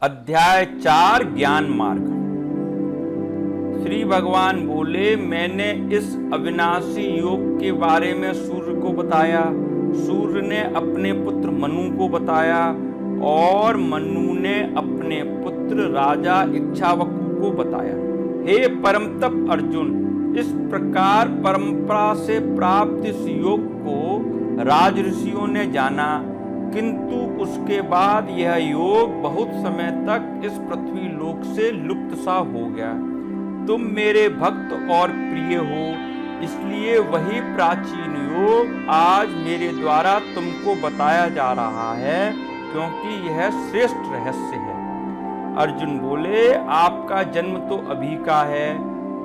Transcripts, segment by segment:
अध्याय 4 ज्ञान मार्ग। श्री भगवान बोले, मैंने इस अविनाशी योग के बारे में सूर्य को बताया, सूर्य ने अपने पुत्र मनु को बताया और मनु ने अपने पुत्र राजा इक्ष्वाकु को बताया। हे परम तप अर्जुन, इस प्रकार परंपरा से प्राप्त इस योग को राजऋषियों ने जाना, किंतु उसके बाद यह योग बहुत समय तक इस पृथ्वी लोक से लुप्त सा हो गया। तुम मेरे भक्त और प्रिय हो, इसलिए वही प्राचीन योग आज मेरे द्वारा तुमको बताया जा रहा है, क्योंकि यह श्रेष्ठ रहस्य है। अर्जुन बोले, आपका जन्म तो अभी का है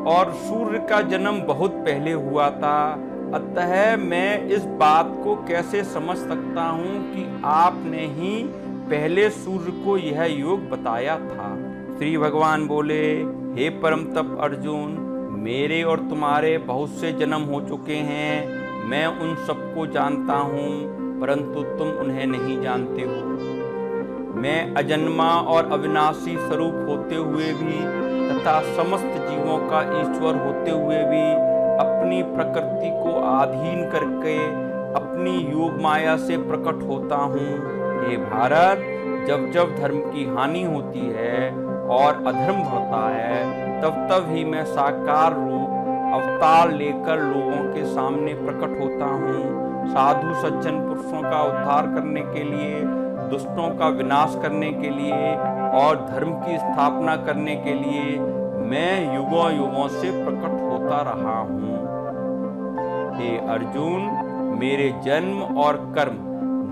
और सूर्य का जन्म बहुत पहले हुआ था, अतः मैं इस बात को कैसे समझ सकता हूँ कि आपने ही पहले सूर्य को यह योग बताया था। श्री भगवान बोले, हे परम तप अर्जुन, मेरे और तुम्हारे बहुत से जन्म हो चुके हैं, मैं उन सबको जानता हूँ, परंतु तुम उन्हें नहीं जानते हो। मैं अजन्मा और अविनाशी स्वरूप होते हुए भी तथा समस्त जीवों का ईश्वर होते हुए भी अपनी प्रकृति को अधीन करके अपनी योग माया से प्रकट होता हूँ। हे भारत, जब जब धर्म की हानि होती है और अधर्म बढ़ता है, तब तब ही मैं साकार रूप अवतार लेकर लोगों के सामने प्रकट होता हूँ। साधु सज्जन पुरुषों का उद्धार करने के लिए, दुष्टों का विनाश करने के लिए और धर्म की स्थापना करने के लिए मैं युगों युगों से प्रकट होता रहा हूँ। हे अर्जुन, मेरे जन्म और कर्म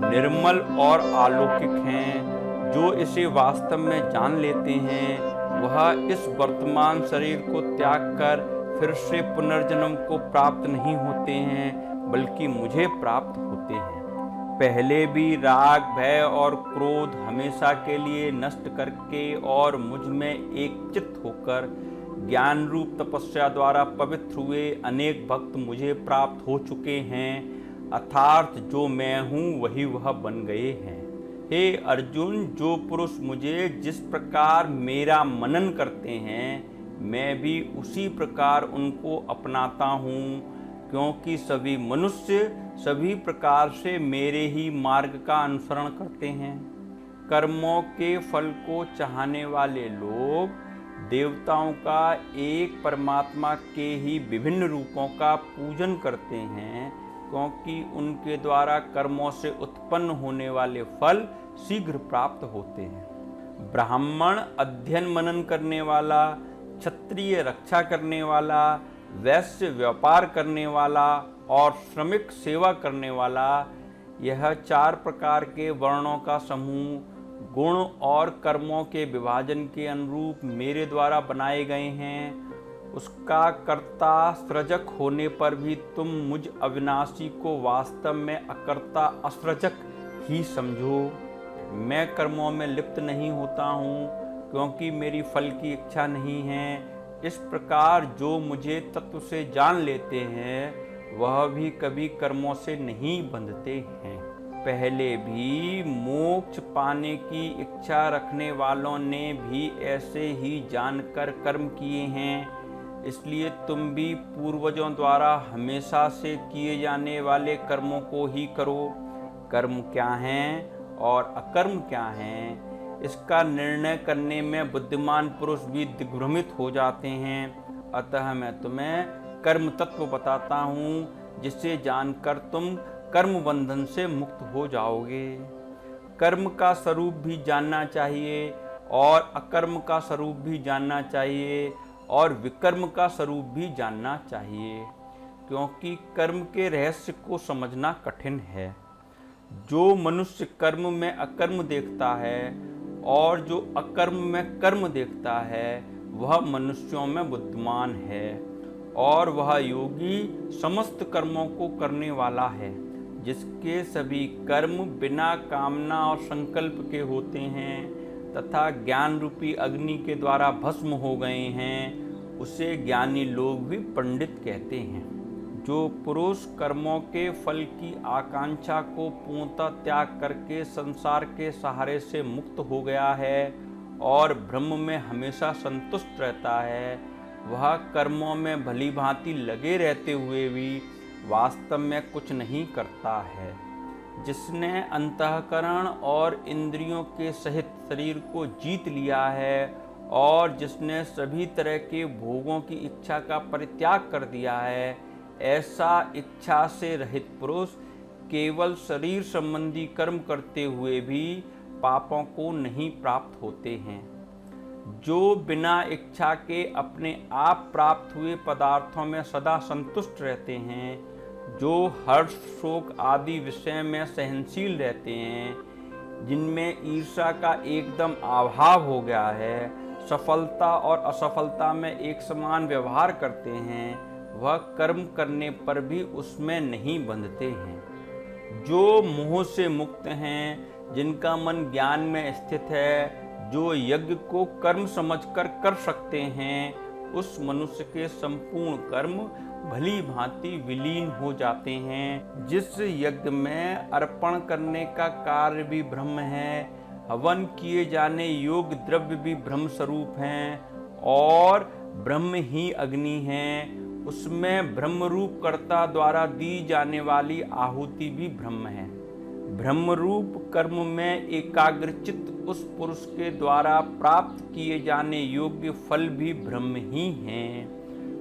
निर्मल और अलौकिक हैं। जो इसे वास्तव में जान लेते हैं, वह इस वर्तमान शरीर को त्याग कर फिर से पुनर्जन्म को प्राप्त नहीं होते हैं, बल्कि मुझे प्राप्त होते हैं। पहले भी राग, भय और क्रोध हमेशा के लिए नष्ट करके और मुझ में एक चित्त होकर ज्ञान रूप तपस्या द्वारा पवित्र हुए अनेक भक्त मुझे प्राप्त हो चुके हैं, अर्थात जो मैं हूँ वही वह बन गए हैं। हे अर्जुन, जो पुरुष मुझे जिस प्रकार मेरा मनन करते हैं, मैं भी उसी प्रकार उनको अपनाता हूँ, क्योंकि सभी मनुष्य सभी प्रकार से मेरे ही मार्ग का अनुसरण करते हैं। कर्मों के फल को चाहने वाले लोग देवताओं का एक परमात्मा के ही विभिन्न रूपों का पूजन करते हैं, क्योंकि उनके द्वारा कर्मों से उत्पन्न होने वाले फल शीघ्र प्राप्त होते हैं। ब्राह्मण अध्ययन मनन करने वाला, क्षत्रिय रक्षा करने वाला, वैश्य व्यापार करने वाला और श्रमिक सेवा करने वाला, यह 4 प्रकार के वर्णों का समूह गुण और कर्मों के विभाजन के अनुरूप मेरे द्वारा बनाए गए हैं। उसका कर्ता सृजक होने पर भी तुम मुझ अविनाशी को वास्तव में अकर्ता असृजक ही समझो। मैं कर्मों में लिप्त नहीं होता हूँ, क्योंकि मेरी फल की इच्छा नहीं है। इस प्रकार जो मुझे तत्व से जान लेते हैं, वह भी कभी कर्मों से नहीं बंधते हैं। पहले भी मोक्ष पाने की इच्छा रखने वालों ने भी ऐसे ही जानकर कर्म किए हैं, इसलिए तुम भी पूर्वजों द्वारा हमेशा से किए जाने वाले कर्मों को ही करो। कर्म क्या हैं और अकर्म क्या हैं, इसका निर्णय करने में बुद्धिमान पुरुष भी दिग्भ्रमित हो जाते हैं। अतः मैं तुम्हें कर्म तत्व बताता हूँ, जिसे जानकर तुम कर्म बंधन से मुक्त हो जाओगे। कर्म का स्वरूप भी जानना चाहिए और अकर्म का स्वरूप भी जानना चाहिए और विकर्म का स्वरूप भी जानना चाहिए, क्योंकि कर्म के रहस्य को समझना कठिन है। जो मनुष्य कर्म में अकर्म देखता है और जो अकर्म में कर्म देखता है, वह मनुष्यों में बुद्धिमान है और वह योगी समस्त कर्मों को करने वाला है। जिसके सभी कर्म बिना कामना और संकल्प के होते हैं तथा ज्ञान रूपी अग्नि के द्वारा भस्म हो गए हैं, उसे ज्ञानी लोग भी पंडित कहते हैं। जो पुरुष कर्मों के फल की आकांक्षा को पूर्णतः त्याग करके संसार के सहारे से मुक्त हो गया है और ब्रह्म में हमेशा संतुष्ट रहता है, वह कर्मों में भली भांति लगे रहते हुए भी वास्तव में कुछ नहीं करता है। जिसने अंतःकरण और इंद्रियों के सहित शरीर को जीत लिया है और जिसने सभी तरह के भोगों की इच्छा का परित्याग कर दिया है, ऐसा इच्छा से रहित पुरुष केवल शरीर संबंधी कर्म करते हुए भी पापों को नहीं प्राप्त होते हैं। जो बिना इच्छा के अपने आप प्राप्त हुए पदार्थों में सदा संतुष्ट रहते हैं, जो हर्ष शोक आदि विषय में सहनशील रहते हैं, जिनमें ईर्ष्या का एकदम अभाव हो गया है, सफलता और असफलता में एक समान व्यवहार करते हैं, वह कर्म करने पर भी उसमें नहीं बंधते हैं। जो मोह से मुक्त हैं, जिनका मन ज्ञान में स्थित है, जो यज्ञ को कर्म समझकर कर सकते हैं, उस मनुष्य के संपूर्ण कर्म भली भांति विलीन हो जाते हैं। जिस यज्ञ में अर्पण करने का कार्य भी ब्रह्म है, हवन किए जाने योग्य द्रव्य भी ब्रह्म स्वरूप हैं और ब्रह्म ही अग्नि हैं, उसमें ब्रह्मरूप कर्ता द्वारा दी जाने वाली आहुति भी ब्रह्म है। ब्रह्मरूप कर्म में एकाग्रचित्त उस पुरुष के द्वारा प्राप्त किए जाने योग्य फल भी ब्रह्म ही हैं।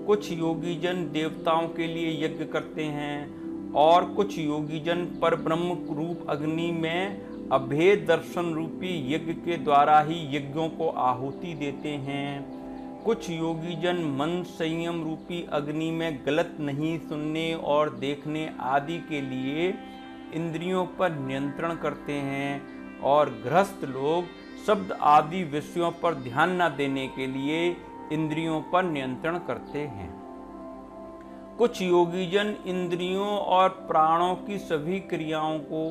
कुछ योगी जन देवताओं के लिए यज्ञ करते हैं और कुछ योगी जन पर ब्रह्म रूप अग्नि में अभेद दर्शन रूपी यज्ञ के द्वारा ही यज्ञों को आहुति देते हैं। कुछ योगी जन मन संयम रूपी अग्नि में गलत नहीं सुनने और देखने आदि के लिए इंद्रियों पर नियंत्रण करते हैं और गृहस्थ लोग शब्द आदि विषयों पर ध्यान न देने के लिए इंद्रियों पर नियंत्रण करते हैं। कुछ योगी जन इंद्रियों और प्राणों की सभी क्रियाओं को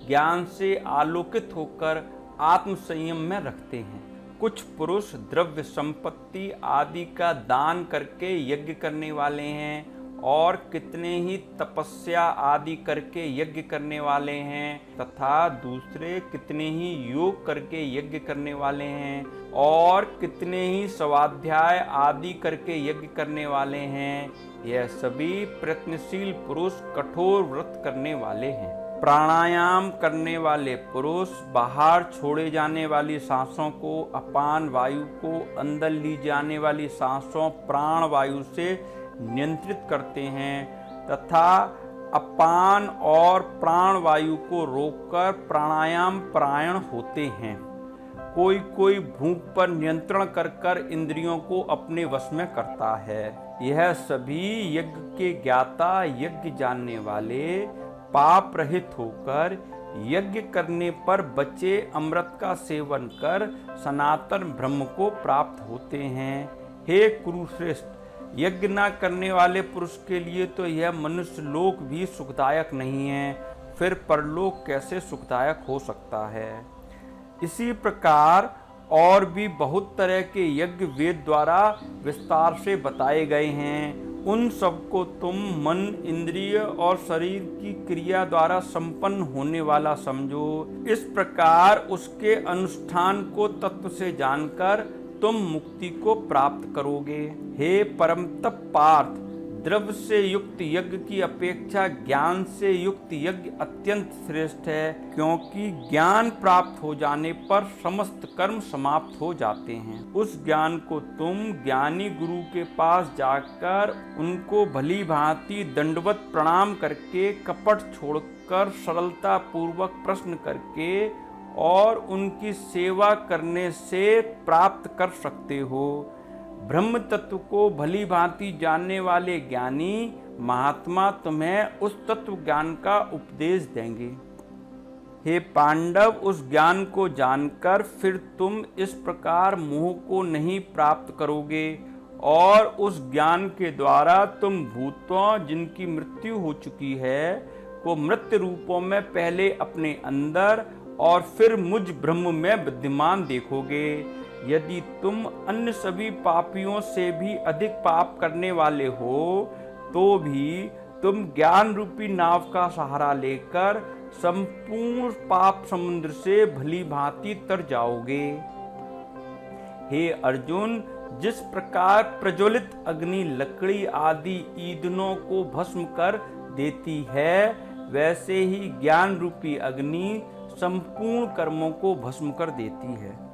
ज्ञान से आलोकित होकर आत्म संयम में रखते हैं। कुछ पुरुष द्रव्य संपत्ति आदि का दान करके यज्ञ करने वाले हैं और कितने ही तपस्या आदि करके यज्ञ करने वाले हैं तथा दूसरे कितने ही योग करके यज्ञ करने वाले हैं और कितने ही स्वाध्याय आदि करके यज्ञ करने वाले हैं। यह सभी प्रयत्नशील पुरुष कठोर व्रत करने वाले हैं। प्राणायाम करने वाले पुरुष बाहर छोड़े जाने वाली सांसों को, अपान वायु को अंदर ली जाने वाली सांसों प्राण वायु से नियंत्रित करते हैं तथा अपान और प्राण वायु को रोककर प्राणायाम परायण होते हैं। कोई कोई भूख पर नियंत्रण कर इंद्रियों को अपने वश में करता है। यह सभी यज्ञ के ज्ञाता, यज्ञ जानने वाले, पाप रहित होकर यज्ञ करने पर बचे अमृत का सेवन कर सनातन ब्रह्म को प्राप्त होते हैं। हे कुरुश्रेष्ठ, यज्ञ न करने वाले पुरुष के लिए तो यह मनुष्य लोक भी सुखदायक नहीं है, फिर परलोक कैसे सुखदायक हो सकता है। इसी प्रकार और भी बहुत तरह के यज्ञ वेद द्वारा विस्तार से बताए गए हैं। उन सबको तुम मन, इंद्रिय और शरीर की क्रिया द्वारा संपन्न होने वाला समझो। इस प्रकार उसके अनुष्ठान को तत्व से जानकर तुम मुक्ति को प्राप्त करोगे। हे परम तप पार्थ, द्रव्य से युक्त यज्ञ की अपेक्षा ज्ञान से युक्त यज्ञ अत्यंत श्रेष्ठ है, क्योंकि ज्ञान प्राप्त हो जाने पर समस्त कर्म समाप्त हो जाते हैं। उस ज्ञान को तुम ज्ञानी गुरु के पास जाकर उनको भली भांति दंडवत प्रणाम करके, कपट छोड़कर सरलता पूर्वक प्रश्न करके और उनकी सेवा करने से प्राप्त कर सकते हो। ब्रह्म तत्व को भली भांति जानने वाले ज्ञानी महात्मा तुम्हें उस तत्व ज्ञान का उपदेश देंगे। हे पांडव, उस ज्ञान को जानकर फिर तुम इस प्रकार मोह को नहीं प्राप्त करोगे और उस ज्ञान के द्वारा तुम भूतों जिनकी मृत्यु हो चुकी है को मृत्यु रूपों में पहले अपने अंदर और फिर मुझ ब्रह्म में विद्यमान देखोगे। यदि तुम अन्य सभी पापियों से भी अधिक पाप करने वाले हो तो भी तुम ज्ञान रूपी नाव का सहारा लेकर संपूर्ण पाप समुद्र से भली भांति तर जाओगे। हे अर्जुन, जिस प्रकार प्रज्वलित अग्नि लकड़ी आदि ईंधनों को भस्म कर देती है, वैसे ही ज्ञान रूपी अग्नि संपूर्ण कर्मों को भस्म कर देती है।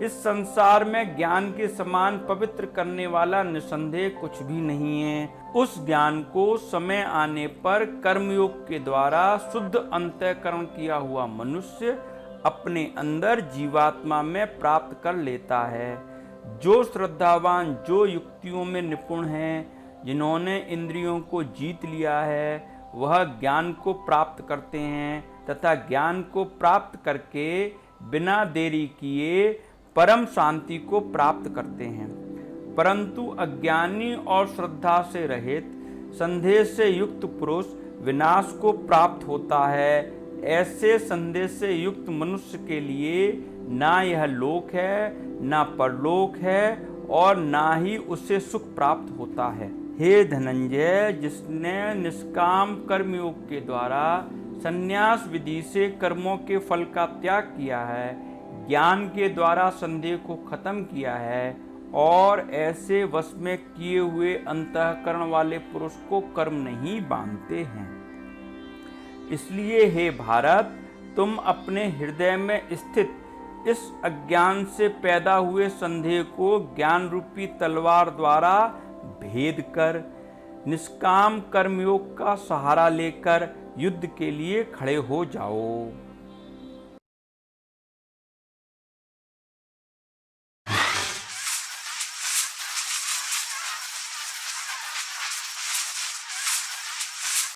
इस संसार में ज्ञान के समान पवित्र करने वाला निसंदेह कुछ भी नहीं है। उस ज्ञान को समय आने पर कर्मयोग के द्वारा शुद्ध अंतःकरण किया हुआ मनुष्य अपने अंदर जीवात्मा में प्राप्त कर लेता है। जो श्रद्धावान, जो युक्तियों में निपुण हैं, जिन्होंने इंद्रियों को जीत लिया है, वह ज्ञान को प्राप्त करते हैं तथा ज्ञान को प्राप्त करके बिना देरी किए परम शांति को प्राप्त करते हैं। परंतु अज्ञानी और श्रद्धा से रहित, संदेह से युक्त पुरुष विनाश को प्राप्त होता है। ऐसे संदेह से युक्त मनुष्य के लिए ना यह लोक है, ना परलोक है, और ना ही उसे सुख प्राप्त होता है। हे धनंजय, जिसने निष्काम कर्मयोग के द्वारा संन्यास विधि से कर्मों के फल का त्याग किया है, ज्ञान के द्वारा संदेह को खत्म किया है और ऐसे वश में किए हुए अंतःकरण वाले पुरुष को कर्म नहीं बांधते हैं। इसलिए हे भारत, तुम अपने हृदय में स्थित इस अज्ञान से पैदा हुए संदेह को ज्ञान रूपी तलवार द्वारा भेद कर निष्काम कर्मयोग का सहारा लेकर युद्ध के लिए खड़े हो जाओ।